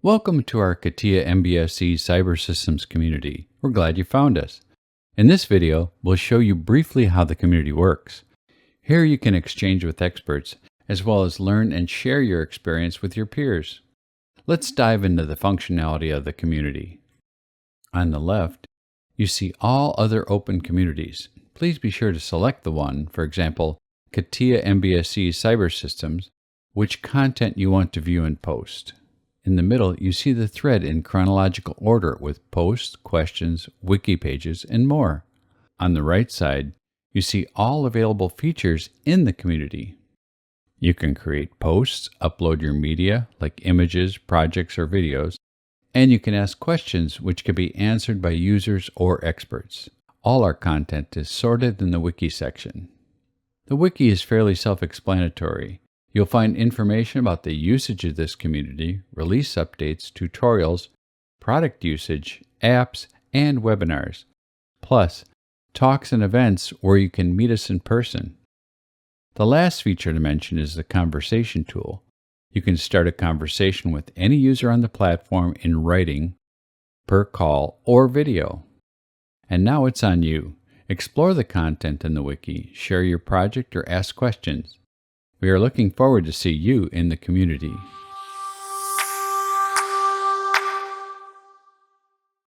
Welcome to our CATIA MBSE Cyber Systems community. We're glad you found us. In this video, we'll show you briefly how the community works. Here you can exchange with experts, as well as learn and share your experience with your peers. Let's dive into the functionality of the community. On the left, you see all other open communities. Please be sure to select the one, for example, CATIA MBSE Cyber Systems, which content you want to view and post. In the middle, you see the thread in chronological order with posts, questions, wiki pages, and more. On the right side, you see all available features in the community. You can create posts, upload your media like images, projects, or videos, and you can ask questions which can be answered by users or experts. All our content is sorted in the wiki section. The wiki is fairly self-explanatory. You'll find information about the usage of this community, release updates, tutorials, product usage, apps, and webinars, plus talks and events where you can meet us in person. The last feature to mention is the conversation tool. You can start a conversation with any user on the platform in writing, per call, or video. And now it's on you. Explore the content in the wiki, share your project, or ask questions. We are looking forward to see you in the community.